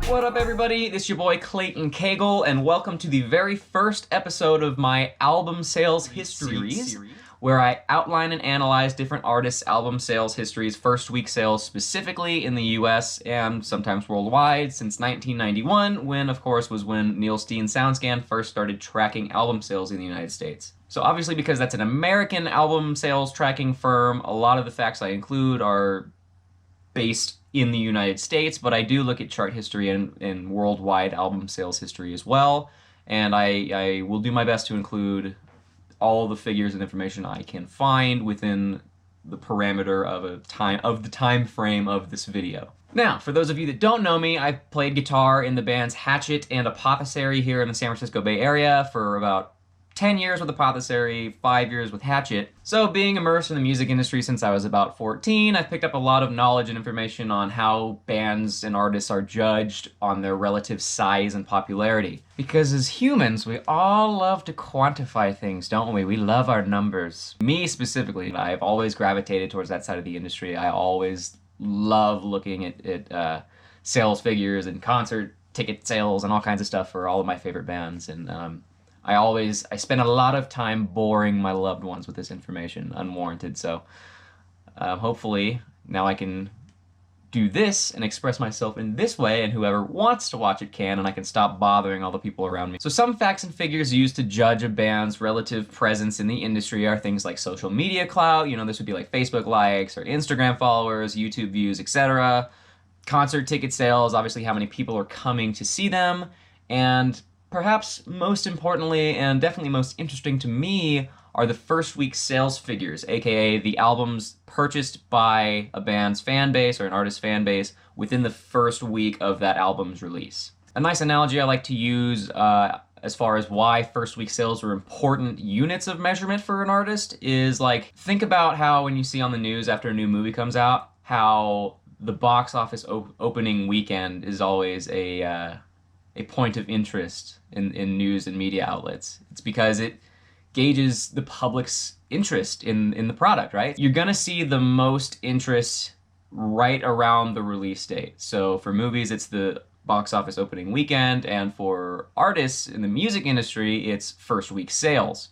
What up, everybody? This is your boy Clayton Cagle, and welcome to the very first episode of my album sales histories, where I outline and analyze different artists' album sales histories, first week sales specifically in the US and sometimes worldwide since 1991, when, of course, was when Neil Steen SoundScan first started tracking album sales in the United States. So obviously, because that's an American album sales tracking firm, a lot of the facts I include are based in the United States, but I do look at chart history and worldwide album sales history as well, and I will do my best to include all the figures and information I can find within the parameter of the time frame of this video. Now, for those of you that don't know me, I've played guitar in the bands Hatchet and Apothecary here in the San Francisco Bay Area for about 10 years with Apothecary, 5 years with Hatchet. So being immersed in the music industry since I was about 14, I've picked up a lot of knowledge and information on how bands and artists are judged on their relative size and popularity. Because as humans, we all love to quantify things, don't we? We love our numbers. Me specifically, I've always gravitated towards that side of the industry. I always love looking at sales figures and concert ticket sales and all kinds of stuff for all of my favorite bands. And I spend a lot of time boring my loved ones with this information, unwarranted, so hopefully now I can do this and express myself in this way, and whoever wants to watch it can, and I can stop bothering all the people around me. So some facts and figures used to judge a band's relative presence in the industry are things like social media clout, this would be like Facebook likes or Instagram followers, YouTube views, etc. Concert ticket sales, obviously how many people are coming to see them, and perhaps most importantly, and definitely most interesting to me, are the first week sales figures, aka the albums purchased by a band's fan base or an artist's fan base within the first week of that album's release. A nice analogy I like to use as far as why first week sales are important units of measurement for an artist is like, think about how when you see on the news after a new movie comes out, how the box office opening weekend is always a point of interest in news and media outlets. It's because it gauges the public's interest in the product, right? You're gonna see the most interest right around the release date. So for movies, it's the box office opening weekend, and for artists in the music industry, it's first week sales.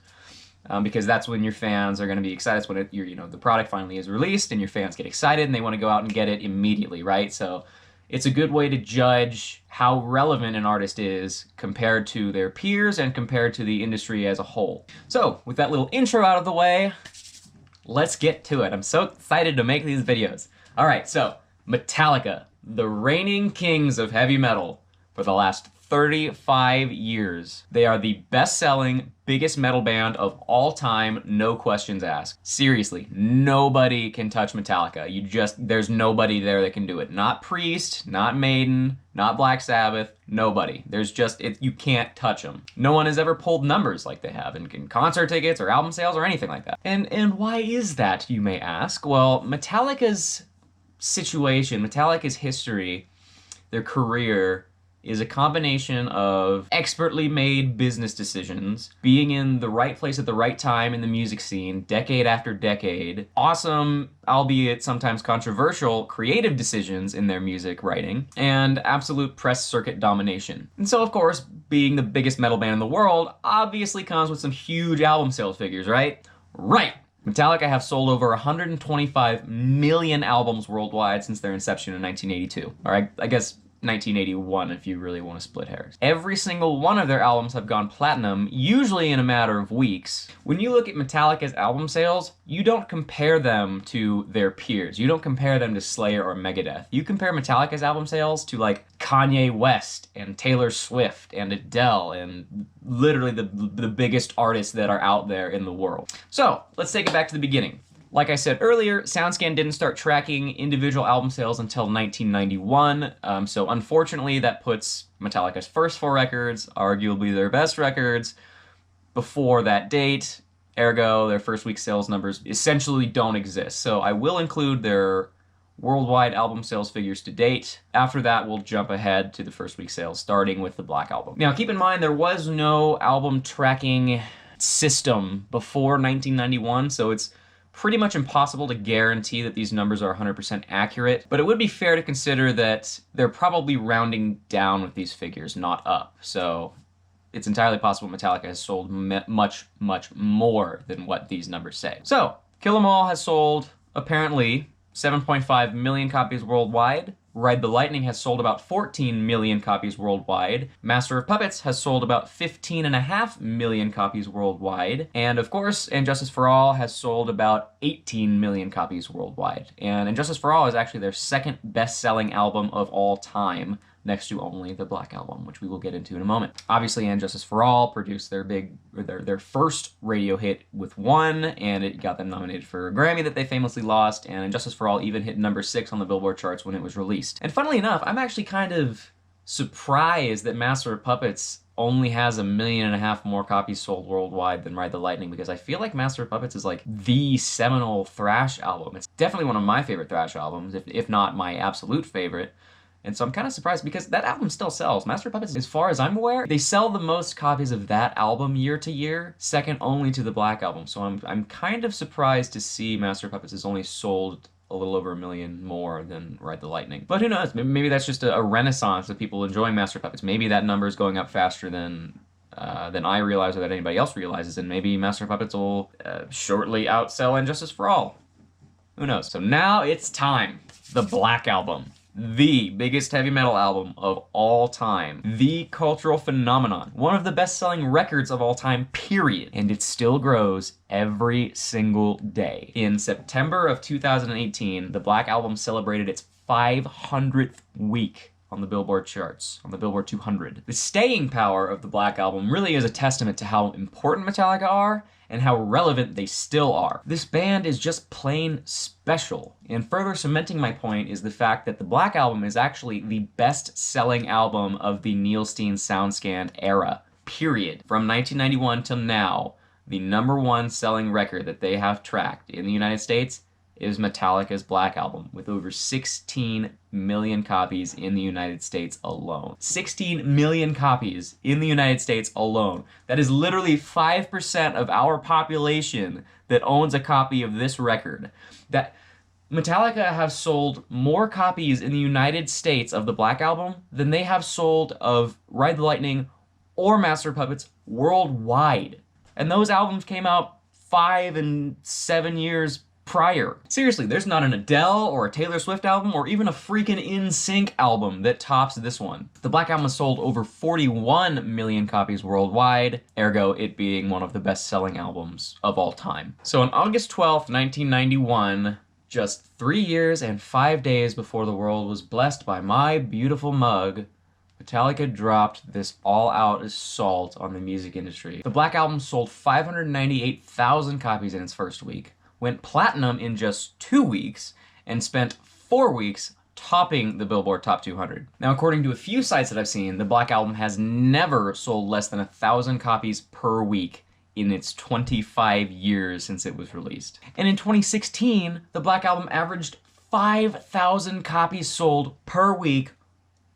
Because that's when your fans are going to be excited. It's when the product finally is released and your fans get excited and they want to go out and get it immediately, right? So it's a good way to judge how relevant an artist is compared to their peers and compared to the industry as a whole. So, with that little intro out of the way, let's get to it. I'm so excited to make these videos. Alright, so, Metallica, the reigning kings of heavy metal for the last 35 years. They are the best-selling, biggest metal band of all time, no questions asked. Seriously, nobody can touch Metallica. There's nobody there that can do it. Not Priest, not Maiden, not Black Sabbath, nobody. You can't touch them. No one has ever pulled numbers like they have in concert tickets or album sales or anything like that. And why is that, you may ask? Well, Metallica's situation, Metallica's history, their career, is a combination of expertly made business decisions, being in the right place at the right time in the music scene, decade after decade, awesome, albeit sometimes controversial, creative decisions in their music writing, and absolute press circuit domination. And so, of course, being the biggest metal band in the world obviously comes with some huge album sales figures, right? Right! Metallica have sold over 125 million albums worldwide since their inception in 1982. Or I guess 1981 if you really want to split hairs. Every single one of their albums have gone platinum, usually in a matter of weeks. When you look at Metallica's album sales, you don't compare them to their peers. You don't compare them to Slayer or Megadeth. You compare Metallica's album sales to like Kanye West and Taylor Swift and Adele and literally the biggest artists that are out there in the world. So let's take it back to the beginning. Like I said earlier, SoundScan didn't start tracking individual album sales until 1991, so unfortunately that puts Metallica's first 4 records, arguably their best records, before that date. Ergo, their first week sales numbers essentially don't exist. So I will include their worldwide album sales figures to date. After that, we'll jump ahead to the first week sales, starting with the Black Album. Now, keep in mind, there was no album tracking system before 1991, so it's pretty much impossible to guarantee that these numbers are 100% accurate, but it would be fair to consider that they're probably rounding down with these figures, not up. So it's entirely possible Metallica has sold much, much more than what these numbers say. So, Kill 'Em All has sold, apparently, 7.5 million copies worldwide. Ride the Lightning has sold about 14 million copies worldwide. Master of Puppets has sold about 15.5 million copies worldwide. And of course, And Justice for All has sold about 18 million copies worldwide. And Justice for All is actually their second best-selling album of all time, next to only the Black Album, which we will get into in a moment. Obviously, And Justice for All produced their first radio hit with One, and it got them nominated for a Grammy that they famously lost, and Justice for All even hit number 6 on the Billboard charts when it was released. And funnily enough, I'm actually kind of surprised that Master of Puppets only has 1.5 million more copies sold worldwide than Ride the Lightning, because I feel like Master of Puppets is like the seminal thrash album. It's definitely one of my favorite thrash albums, if not my absolute favorite. And so I'm kind of surprised because that album still sells. Master of Puppets, as far as I'm aware, they sell the most copies of that album year to year, second only to the Black Album. So I'm kind of surprised to see Master of Puppets has only sold a little over 1 million more than Ride the Lightning. But who knows? Maybe that's just a renaissance of people enjoying Master of Puppets. Maybe that number is going up faster than I realize or that anybody else realizes, and maybe Master of Puppets will shortly outsell And Justice for All. Who knows? So now it's time. The Black Album. The biggest heavy metal album of all time. The cultural phenomenon. One of the best-selling records of all time, period. And it still grows every single day. In September of 2018, the Black Album celebrated its 500th week on the Billboard charts, on the Billboard 200. The staying power of the Black Album really is a testament to how important Metallica are and how relevant they still are. This band is just plain special. And further cementing my point is the fact that the Black Album is actually the best-selling album of the Neil Steen SoundScan era, period. From 1991 till now, the #1 selling record that they have tracked in the United States is Metallica's Black Album, with over 16 million copies in the United States alone. 16 million copies in the United States alone. That is literally 5% of our population that owns a copy of this record. That Metallica have sold more copies in the United States of the Black Album than they have sold of Ride the Lightning or Master of Puppets worldwide. And those albums came out 5 and 7 years prior. Seriously, there's not an Adele or a Taylor Swift album or even a freaking NSYNC album that tops this one. The Black Album has sold over 41 million copies worldwide, ergo it being one of the best-selling albums of all time. So on August 12th, 1991, just 3 years and 5 days before the world was blessed by my beautiful mug, Metallica dropped this all-out assault on the music industry. The Black Album sold 598,000 copies in its first week, went platinum in just 2 weeks, and spent 4 weeks topping the Billboard Top 200. Now, according to a few sites that I've seen, the Black Album has never sold less than 1,000 copies per week in its 25 years since it was released. And in 2016, the Black Album averaged 5,000 copies sold per week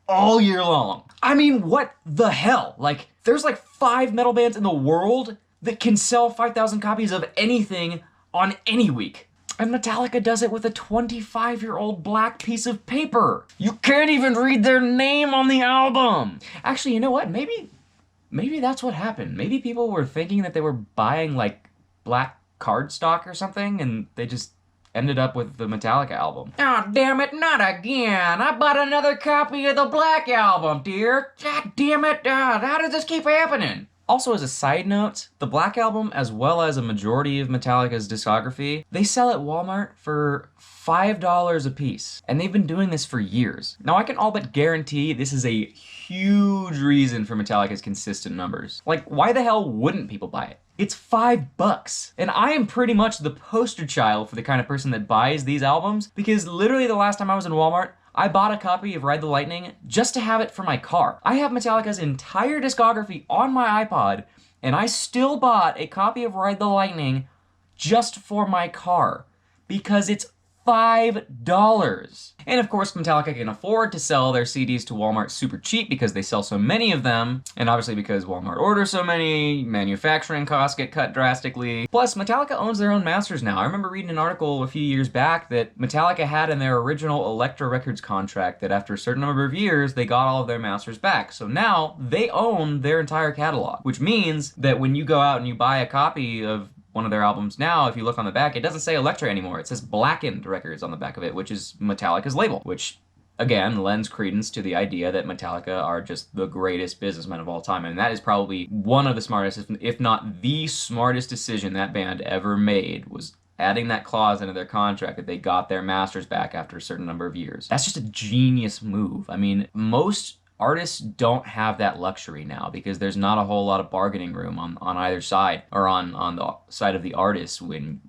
all year long. I mean, what the hell? Like, there's like 5 metal bands in the world that can sell 5,000 copies of anything on any week. And Metallica does it with a 25-year-old black piece of paper. You can't even read their name on the album. Actually, you know what? Maybe that's what happened. Maybe people were thinking that they were buying like black cardstock or something, and they just ended up with the Metallica album. Oh, damn it, not again. I bought another copy of the Black Album, dear. God damn it, how does this keep happening? Also, as a side note, the Black Album, as well as a majority of Metallica's discography, they sell at Walmart for $5 a piece. And they've been doing this for years. Now, I can all but guarantee this is a huge reason for Metallica's consistent numbers. Like, why the hell wouldn't people buy it? It's $5. And I am pretty much the poster child for the kind of person that buys these albums, because literally the last time I was in Walmart, I bought a copy of Ride the Lightning just to have it for my car. I have Metallica's entire discography on my iPod, and I still bought a copy of Ride the Lightning just for my car, because it's $5. And of course, Metallica can afford to sell their CDs to Walmart super cheap because they sell so many of them, and obviously because Walmart orders so many, manufacturing costs get cut drastically. Plus, Metallica owns their own masters now. I remember reading an article a few years back that Metallica had in their original Elektra Records contract that after a certain number of years, they got all of their masters back. So now they own their entire catalog, which means that when you go out and you buy a copy of one of their albums now, if you look on the back, it doesn't say Elektra anymore. It says Blackened Records on the back of it, which is Metallica's label, which again lends credence to the idea that Metallica are just the greatest businessmen of all time. And that is probably one of the smartest, if not the smartest decision that band ever made, was adding that clause into their contract that they got their masters back after a certain number of years. That's just a genius move. I mean, most artists don't have that luxury now because there's not a whole lot of bargaining room on either side, or on the side of the artist when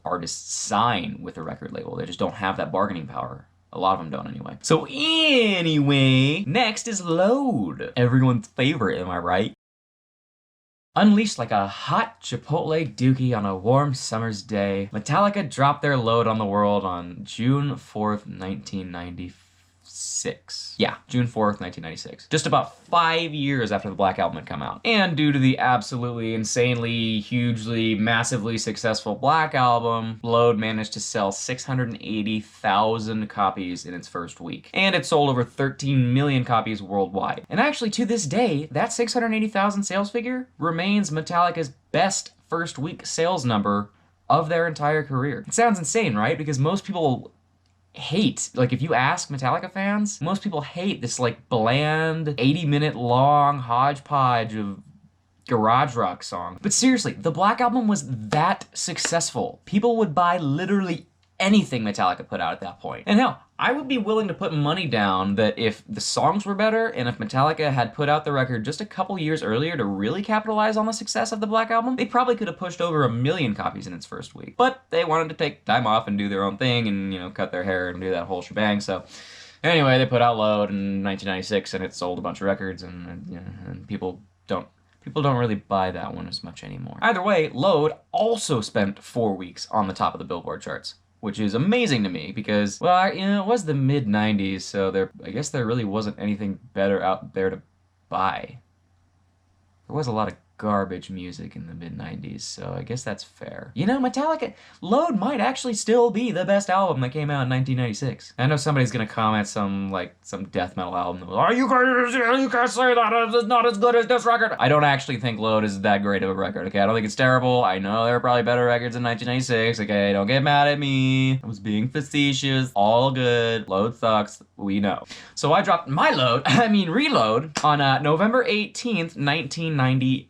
artists sign with a record label. They just don't have that bargaining power. A lot of them don't anyway. So anyway, next is Load. Everyone's favorite, am I right? Unleashed like a hot Chipotle dookie on a warm summer's day, Metallica dropped their load on the world on June 4th, 1994. Yeah, June 4th, 1996. Just about 5 years after the Black Album had come out. And due to the absolutely insanely, hugely, massively successful Black Album, Load managed to sell 680,000 copies in its first week. And it sold over 13 million copies worldwide. And actually, to this day, that 680,000 sales figure remains Metallica's best first week sales number of their entire career. It sounds insane, right? Because most people hate, like if you ask Metallica fans, most people hate this like bland 80-minute long hodgepodge of garage rock songs. But seriously, the Black Album was that successful. People would buy literally anything Metallica put out at that point. And hell, I would be willing to put money down that if the songs were better and if Metallica had put out the record just a couple years earlier to really capitalize on the success of the Black Album, they probably could have pushed over 1 million copies in its first week. But they wanted to take time off and do their own thing and, you know, cut their hair and do that whole shebang. So anyway, they put out Load in 1996 and it sold a bunch of records, and you know, and people don't really buy that one as much anymore. Either way, Load also spent 4 weeks on the top of the Billboard charts, which is amazing to me because, well, you know, it was the mid-90s, so I guess there really wasn't anything better out there to buy. There was a lot of garbage music in the mid-90s, so I guess that's fair. You know, Metallica, Load might actually still be the best album that came out in 1996. I know somebody's gonna comment some death metal album. Oh, you can't say that, it's not as good as this record. I don't actually think Load is that great of a record, okay? I don't think it's terrible. I know there were probably better records in 1996, okay? Don't get mad at me. I was being facetious. All good. Load sucks. We know. So I dropped my Reload, on November 18th, 1997.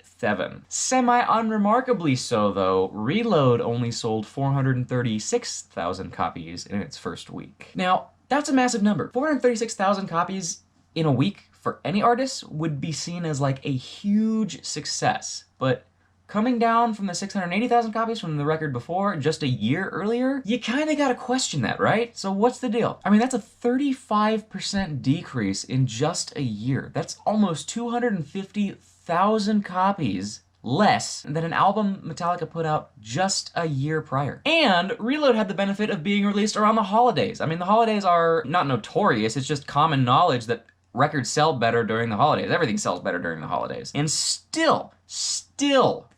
Semi-unremarkably so, though, Reload only sold 436,000 copies in its first week. Now, that's a massive number. 436,000 copies in a week for any artist would be seen as like a huge success, but coming down from the 680,000 copies from the record before just a year earlier, you kind of got to question that, right? So what's the deal? I mean, that's a 35% decrease in just a year. That's almost 250,000 copies less than an album Metallica put out just a year prior. And Reload had the benefit of being released around the holidays. I mean, the holidays are not notorious, it's just common knowledge that records sell better during the holidays. Everything sells better during the holidays. And still,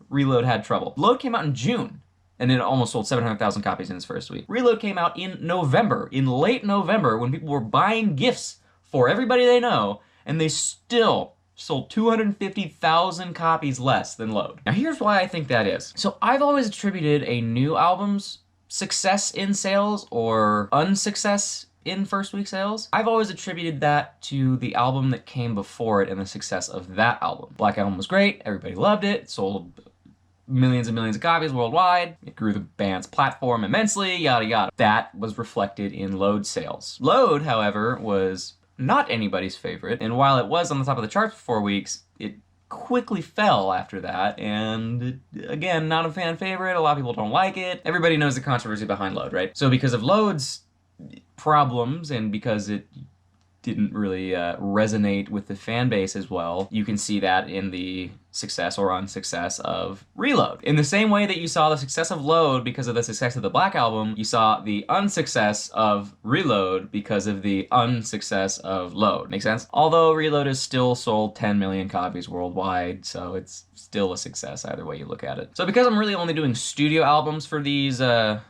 Reload had trouble. Load came out in June, and it almost sold 700,000 copies in its first week. Reload came out in November, in late November, when people were buying gifts for everybody they know, and they still sold 250,000 copies less than Load. Now here's why I think that is. So I've always attributed a new album's success in sales or unsuccess in first week sales, I've always attributed that to the album that came before it and the success of that album. Black Album was great, everybody loved it, it sold millions and millions of copies worldwide, it grew the band's platform immensely, yada yada. That was reflected in Load sales. Load, however, was not anybody's favorite, and while it was on the top of the charts for 4 weeks, it quickly fell after that, and again, not a fan favorite, a lot of people don't like it. Everybody knows the controversy behind Load, right? So because of Load's problems and because it didn't really resonate with the fan base as well, you can see that in the success or unsuccess of Reload. In the same way that you saw the success of Load because of the success of the Black Album, you saw the unsuccess of Reload because of the unsuccess of Load. Make sense? Although Reload has still sold 10 million copies worldwide, so it's still a success either way you look at it. So because I'm really only doing studio albums for these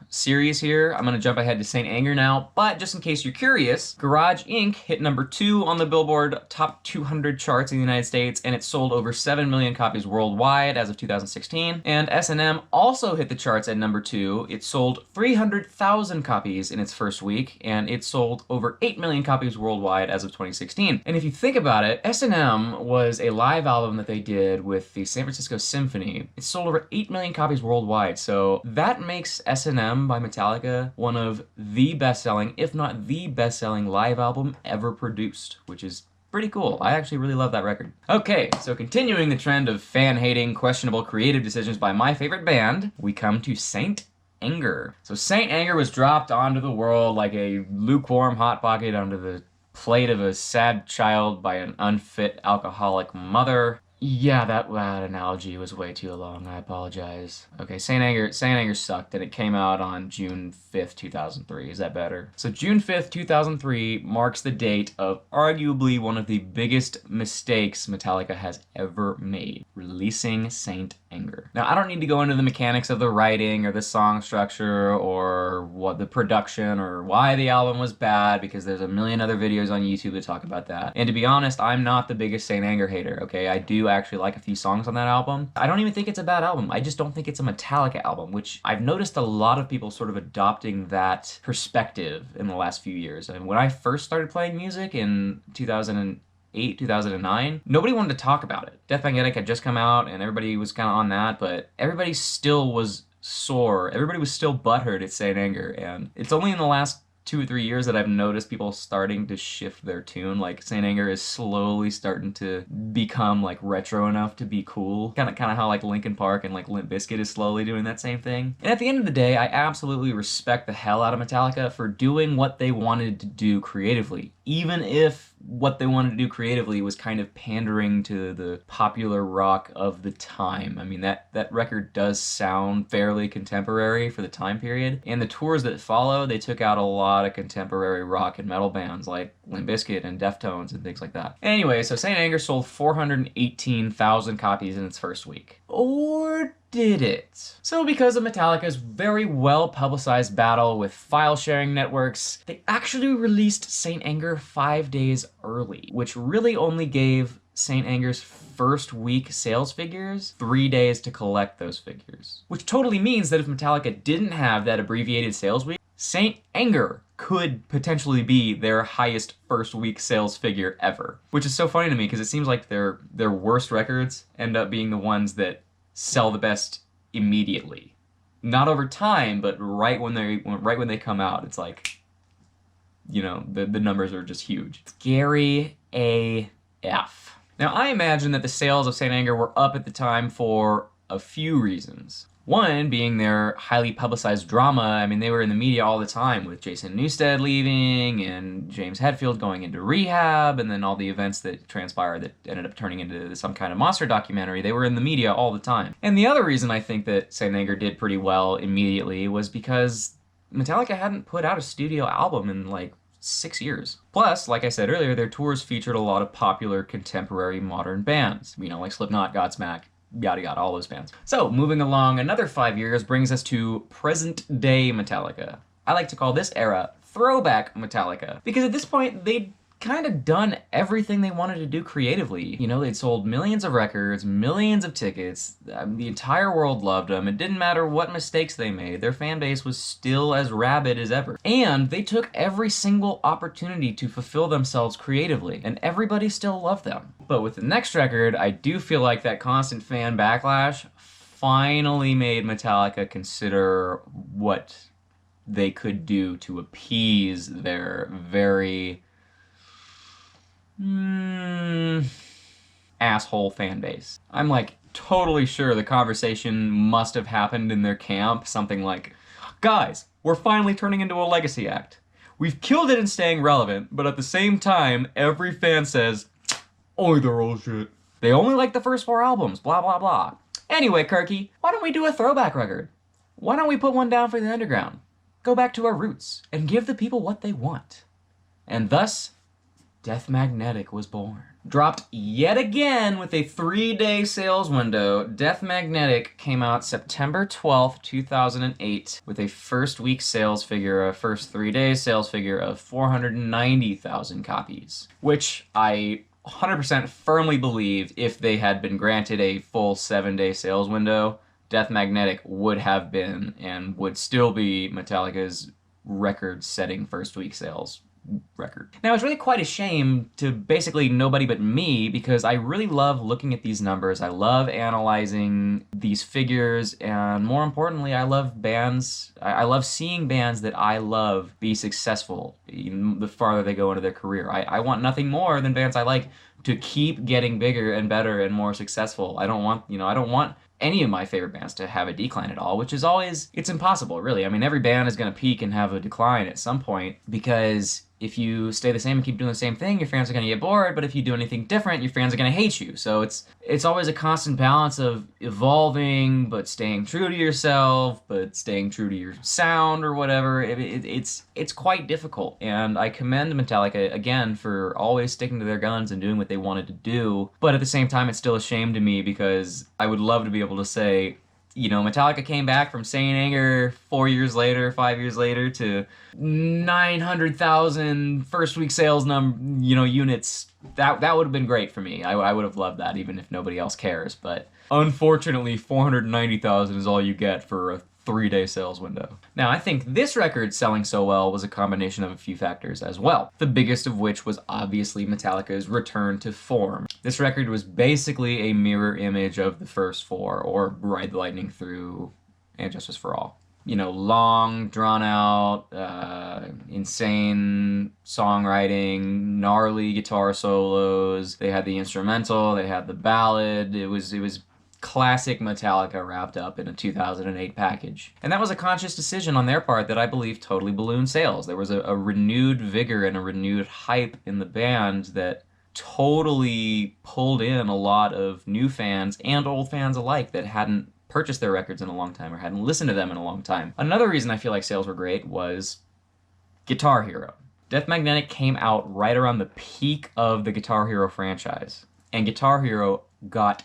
series here, I'm gonna jump ahead to Saint Anger now, but just in case you're curious, Garage Inc. hit #2 on the Billboard Top 200 charts in the United States, and it sold over 7 million copies worldwide as of 2016. And S&M also hit the charts at #2. It sold 300,000 copies in its first week, and it sold over 8 million copies worldwide as of 2016. And if you think about it, S&M was a live album that they did with the San Francisco Symphony. It sold over 8 million copies worldwide, so that makes S&M by Metallica one of the best-selling, if not the best-selling live album ever produced, which is pretty cool. I actually really love that record. Okay, so continuing the trend of fan-hating, questionable creative decisions by my favorite band, we come to Saint Anger. So Saint Anger was dropped onto the world like a lukewarm hot pocket onto the plate of a sad child by an unfit alcoholic mother. Yeah, that analogy was way too long. I apologize. Okay, Saint Anger sucked, and it came out on June 5th, 2003. Is that better? So June 5th, 2003 marks the date of arguably one of the biggest mistakes Metallica has ever made, releasing Saint Anger. Now, I don't need to go into the mechanics of the writing or the song structure or what the production or why the album was bad, because there's a million other videos on YouTube that talk about that. And to be honest, I'm not the biggest Saint Anger hater, okay? I do actually like a few songs on that album. I don't even think it's a bad album. I just don't think it's a Metallica album, which I've noticed a lot of people sort of adopting that perspective in the last few years. And when I first started playing music in 2008, 2009, nobody wanted to talk about it. Death Magnetic had just come out and everybody was kind of on that, but everybody still was sore. Everybody was still butthurt at Saint Anger, and it's only in the last 2 or 3 years that I've noticed people starting to shift their tune. Like, Saint Anger is slowly starting to become like retro enough to be cool. Kind of how like Linkin Park and like Limp Bizkit is slowly doing that same thing. And at the end of the day, I absolutely respect the hell out of Metallica for doing what they wanted to do creatively, even if what they wanted to do creatively was kind of pandering to the popular rock of the time. I mean, that record does sound fairly contemporary for the time period. And the tours that follow, they took out a lot of contemporary rock and metal bands like Limp Bizkit and Deftones and things like that. Anyway, so Saint Anger sold 418,000 copies in its first week. Or did it? So because of Metallica's very well-publicized battle with file-sharing networks, they actually released Saint Anger 5 days early, which really only gave Saint Anger's first week sales figures 3 days to collect those figures. Which totally means that if Metallica didn't have that abbreviated sales week, Saint Anger could potentially be their highest first week sales figure ever. Which is so funny to me because it seems like their worst records end up being the ones that sell the best immediately. Not over time, but right when they come out, it's like, you know, the numbers are just huge. Scary AF. Now, I imagine that the sales of Saint Anger were up at the time for a few reasons. One being their highly publicized drama. I mean, they were in the media all the time with Jason Newsted leaving and James Hetfield going into rehab, and then all the events that transpired that ended up turning into some kind of monster documentary. They were in the media all the time. And the other reason I think that Saint Anger did pretty well immediately was because Metallica hadn't put out a studio album in like 6 years. Plus, like I said earlier, their tours featured a lot of popular contemporary modern bands, you know, like Slipknot, Godsmack, yada yada, all those bands. So, moving along another 5 years brings us to present day Metallica. I like to call this era throwback Metallica, because at this point, they'd kind of done everything they wanted to do creatively. You know, they'd sold millions of records, millions of tickets, the entire world loved them. It didn't matter what mistakes they made, their fan base was still as rabid as ever. And they took every single opportunity to fulfill themselves creatively, and everybody still loved them. But with the next record, I do feel like that constant fan backlash finally made Metallica consider what they could do to appease their very asshole fan base. I'm like totally sure the conversation must have happened in their camp, something like, guys, we're finally turning into a legacy act. We've killed it in staying relevant, but at the same time, every fan says, oh, they're all shit. They only like the first 4 albums, blah, blah, blah. Anyway, Kirky, why don't we do a throwback record? Why don't we put one down for the underground? Go back to our roots and give the people what they want. And thus, Death Magnetic was born. Dropped yet again with a 3-day sales window, Death Magnetic came out September 12th, 2008 with a first week sales figure, a first 3 days sales figure of 490,000 copies, which I 100% firmly believe if they had been granted a full 7-day sales window, Death Magnetic would have been and would still be Metallica's record-setting first week sales record. Now, it's really quite a shame to basically nobody but me, because I really love looking at these numbers. I love analyzing these figures, and more importantly, I love bands. I love seeing bands that I love be successful even the farther they go into their career. I want nothing more than bands I like to keep getting bigger and better and more successful. I don't want any of my favorite bands to have a decline at all, which is always, it's impossible, really. I mean, every band is going to peak and have a decline at some point, because if you stay the same and keep doing the same thing, your fans are going to get bored, but if you do anything different, your fans are going to hate you. So it's always a constant balance of evolving, but staying true to yourself, but staying true to your sound or whatever. It's quite difficult, and I commend Metallica, again, for always sticking to their guns and doing what they wanted to do, but at the same time, it's still a shame to me, because I would love to be able to say, you know, Metallica came back from Saint Anger 4 years later, 5 years later, to 900,000 first week sales units. That would have been great for me. I would have loved that, even if nobody else cares. But unfortunately, 490,000 is all you get for a 3-day sales window. Now, I think this record selling so well was a combination of a few factors as well, the biggest of which was obviously Metallica's return to form. This record was basically a mirror image of the first 4, or Ride the Lightning Through and Justice for All. You know, long, drawn-out, insane songwriting, gnarly guitar solos. They had the instrumental, they had the ballad. It was classic Metallica wrapped up in a 2008 package. And that was a conscious decision on their part that I believe totally ballooned sales. There was a renewed vigor and a renewed hype in the band that totally pulled in a lot of new fans and old fans alike that hadn't purchased their records in a long time or hadn't listened to them in a long time. Another reason I feel like sales were great was Guitar Hero. Death Magnetic came out right around the peak of the Guitar Hero franchise, and Guitar Hero got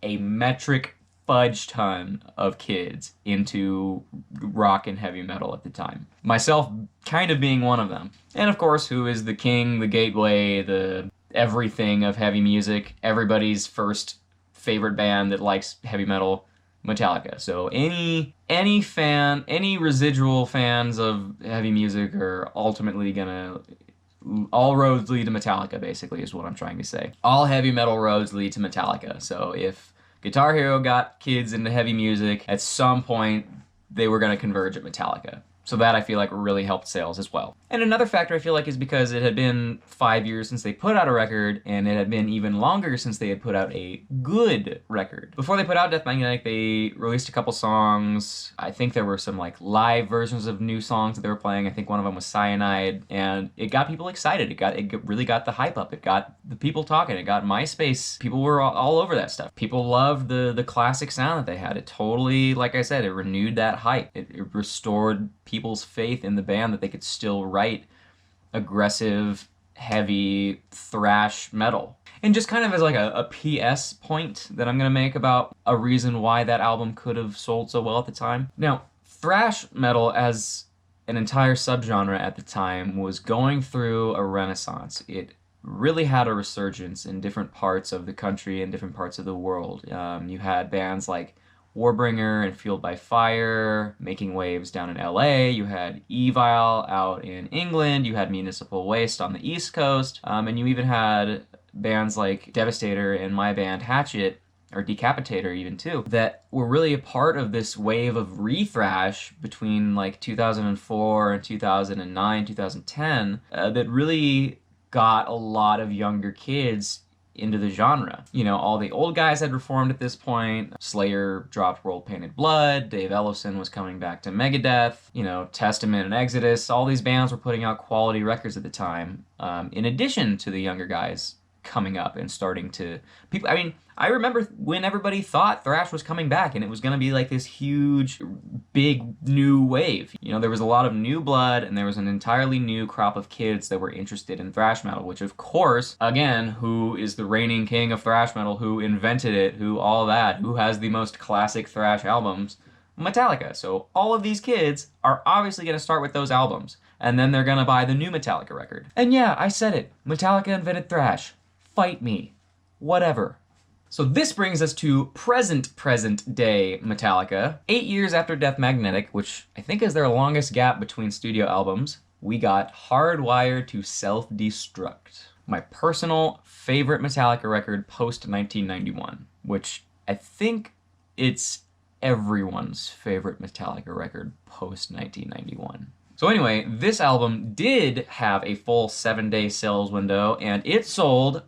a metric fudge ton of kids into rock and heavy metal at the time. Myself kind of being one of them. And of course, who is the king, the gateway, the everything of heavy music, everybody's first favorite band that likes heavy metal? Metallica. So any residual fans of heavy music are ultimately gonna, all roads lead to Metallica, basically, is what I'm trying to say. All heavy metal roads lead to Metallica. So if Guitar Hero got kids into heavy music, at some point they were gonna converge at Metallica. So that, I feel like, really helped sales as well. And another factor, I feel like, is because it had been 5 years since they put out a record, and it had been even longer since they had put out a good record. Before they put out Death Magnetic, they released a couple songs. I think there were some like live versions of new songs that they were playing. I think one of them was Cyanide, and it got people excited. It really got the hype up. It got the people talking. It got MySpace. People were all over that stuff. People loved the classic sound that they had. It totally, like I said, it renewed that hype. It restored people's faith in the band that they could still write aggressive, heavy thrash metal. And just kind of as like a PS point that I'm going to make about a reason why that album could have sold so well at the time. Now, thrash metal as an entire subgenre at the time was going through a renaissance. It really had a resurgence in different parts of the country and different parts of the world. You had bands like Warbringer and Fueled by Fire making waves down in LA. You had Evil out in England. You had Municipal Waste on the East Coast. And you even had bands like Devastator and my band Hatchet, or Decapitator even too, that were really a part of this wave of re-thrash between like 2004 and 2009, 2010, that really got a lot of younger kids into the genre. You know, all the old guys had reformed at this point. Slayer dropped World Painted Blood. Dave Ellefson was coming back to Megadeth. You know, Testament and Exodus. All these bands were putting out quality records at the time, in addition to the younger guys coming up and starting to people. I mean, I remember when everybody thought thrash was coming back and it was going to be like this huge, big new wave. You know, there was a lot of new blood and there was an entirely new crop of kids that were interested in thrash metal, which of course, again, who is the reigning king of thrash metal, who invented it, who all that, who has the most classic thrash albums? Metallica. So all of these kids are obviously going to start with those albums, and then they're going to buy the new Metallica record. And yeah, I said it. Metallica invented thrash. Fight me. Whatever. So this brings us to present day Metallica. 8 years after Death Magnetic, which I think is their longest gap between studio albums, we got Hardwired to Self-Destruct. My personal favorite Metallica record post 1991, which I think it's everyone's favorite Metallica record post 1991. So anyway, this album did have a full 7-day sales window, and it sold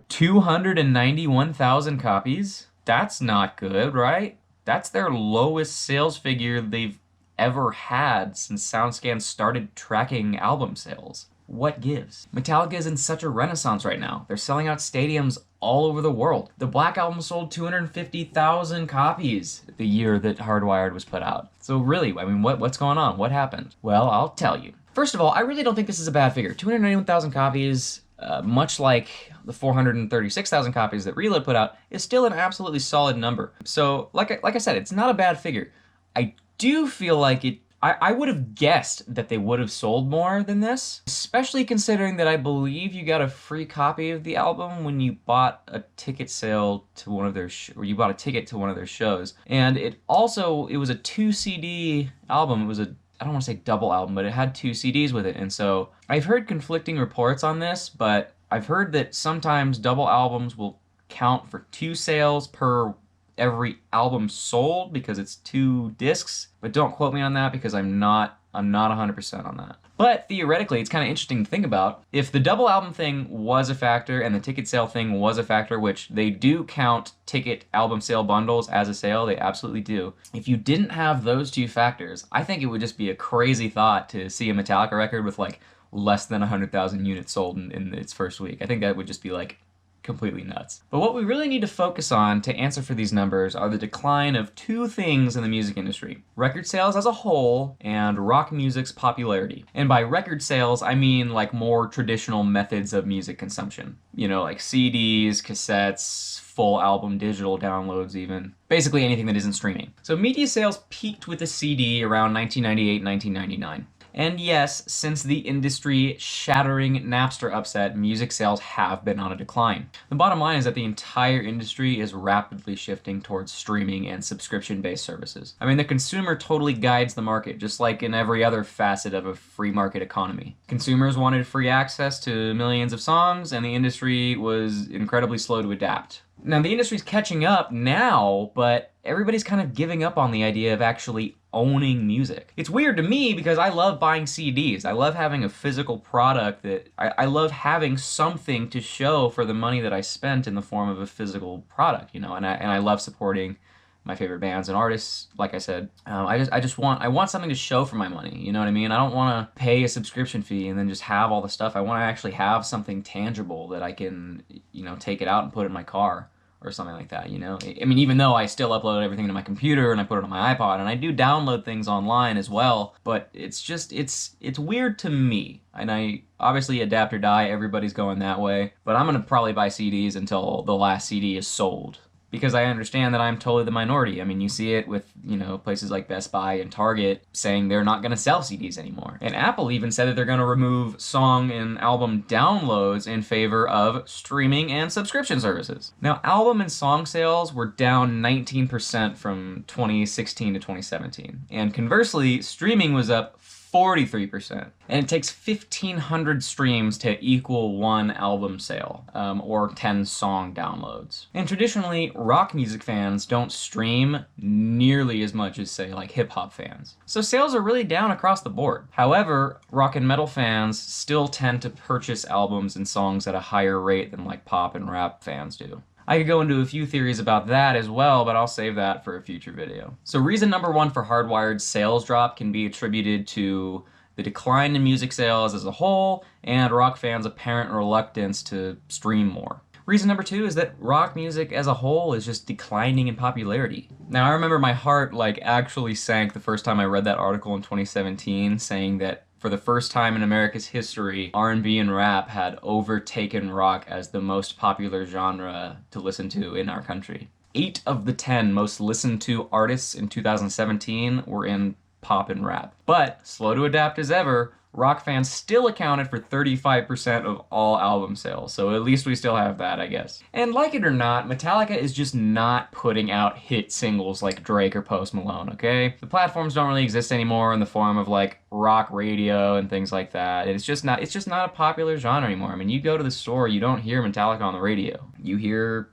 291,000 copies. That's not good, right? That's their lowest sales figure they've ever had since SoundScan started tracking album sales. What gives? Metallica is in such a renaissance right now. They're selling out stadiums all over the world. The Black Album sold 250,000 copies the year that Hardwired was put out. So really, I mean, what's going on? What happened? Well, I'll tell you. First of all, I really don't think this is a bad figure. 291,000 copies, much like the 436,000 copies that Reload put out, is still an absolutely solid number. So, like I said, it's not a bad figure. I do feel like I would have guessed that they would have sold more than this, especially considering that I believe you got a free copy of the album when you bought a ticket sale to one of their or you bought a ticket to one of their shows. And it was a 2 CD album. It was I don't want to say double album, but it had 2 CDs with it. And so I've heard conflicting reports on this, but I've heard that sometimes double albums will count for 2 sales per every album sold because it's 2 discs, but don't quote me on that because I'm not 100% on that. But theoretically, it's kind of interesting to think about. If the double album thing was a factor and the ticket sale thing was a factor, which they do count ticket album sale bundles as a sale, they absolutely do. If you didn't have those 2 factors, I think it would just be a crazy thought to see a Metallica record with like less than 100,000 units sold in its first week. I think that would just be like completely nuts. But what we really need to focus on to answer for these numbers are the decline of 2 things in the music industry: record sales as a whole and rock music's popularity. And by record sales, I mean like more traditional methods of music consumption. You know, like CDs, cassettes, full album digital downloads even. Basically anything that isn't streaming. So media sales peaked with the CD around 1998, 1999. And yes, since the industry-shattering Napster upset, music sales have been on a decline. The bottom line is that the entire industry is rapidly shifting towards streaming and subscription-based services. I mean, the consumer totally guides the market, just like in every other facet of a free market economy. Consumers wanted free access to millions of songs, and the industry was incredibly slow to adapt. Now, the industry's catching up now, but everybody's kind of giving up on the idea of actually owning music. It's weird to me because I love buying CDs. I love having a physical product that I love having something to show for the money that I spent in the form of a physical product, you know, and I love supporting my favorite bands and artists. Like I said, I want something to show for my money, you know what I mean? I don't want to pay a subscription fee and then just have all the stuff. I want to actually have something tangible that I can, you know, take it out and put in my car or something like that, you know? I mean, even though I still upload everything to my computer and I put it on my iPod, and I do download things online as well, but it's just, it's weird to me. And I obviously adapt or die, everybody's going that way, but I'm gonna probably buy CDs until the last CD is sold. Because I understand that I'm totally the minority. I mean, you see it with, you know, places like Best Buy and Target saying they're not going to sell CDs anymore. And Apple even said that they're going to remove song and album downloads in favor of streaming and subscription services. Now, album and song sales were down 19% from 2016 to 2017. And conversely, streaming was up 43%. And it takes 1,500 streams to equal 1 album sale, or 10 song downloads. And traditionally, rock music fans don't stream nearly as much as, say, like hip-hop fans. So sales are really down across the board. However, rock and metal fans still tend to purchase albums and songs at a higher rate than like pop and rap fans do. I could go into a few theories about that as well, but I'll save that for a future video. So reason number 1 for Hardwired's sales drop can be attributed to the decline in music sales as a whole, and rock fans' apparent reluctance to stream more. Reason number 2 is that rock music as a whole is just declining in popularity. Now, I remember my heart actually sank the first time I read that article in 2017 saying that for the first time in America's history, R&B and rap had overtaken rock as the most popular genre to listen to in our country. 8 of the 10 most listened to artists in 2017 were in pop and rap. But, slow to adapt as ever, rock fans still accounted for 35% of all album sales, so at least we still have that, I guess. And like it or not, Metallica is just not putting out hit singles like Drake or Post Malone, okay? The platforms don't really exist anymore in the form of rock radio and things like that. It's just not a popular genre anymore. I mean, you go to the store, you don't hear Metallica on the radio. You hear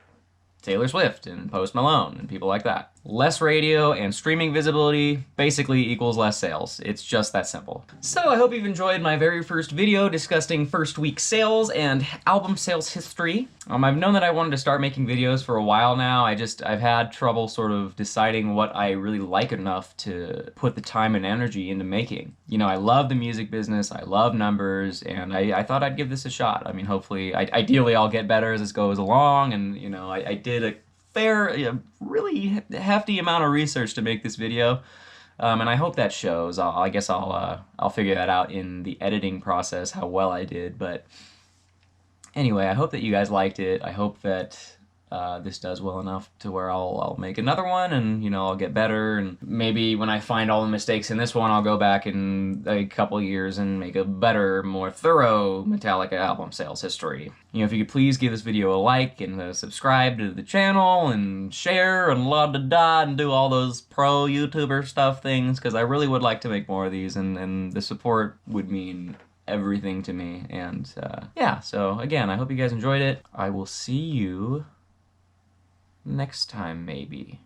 Taylor Swift and Post Malone and people like that. Less radio and streaming visibility basically equals less sales. It's just that simple. So I hope you've enjoyed my very first video discussing first week sales and album sales history. I've known that I wanted to start making videos for a while now. I've had trouble sort of deciding what I really like enough to put the time and energy into making. You know, I love the music business, I love numbers, and I thought I'd give this a shot. I mean, hopefully, ideally I'll get better as this goes along, and you know, I did a really hefty amount of research to make this video, and I hope that shows. I guess I'll figure that out in the editing process, how well I did. But anyway, I hope that you guys liked it. I hope that this does well enough to where I'll make another one, and you know, I'll get better, and maybe when I find all the mistakes in this one, I'll go back in a couple years and make a better, more thorough Metallica album sales history. You know, if you could please give this video a like and subscribe to the channel and share and la-da-da and do all those pro YouTuber stuff things, because I really would like to make more of these, and the support would mean everything to me. And yeah, so again, I hope you guys enjoyed it. I will see you next time, maybe.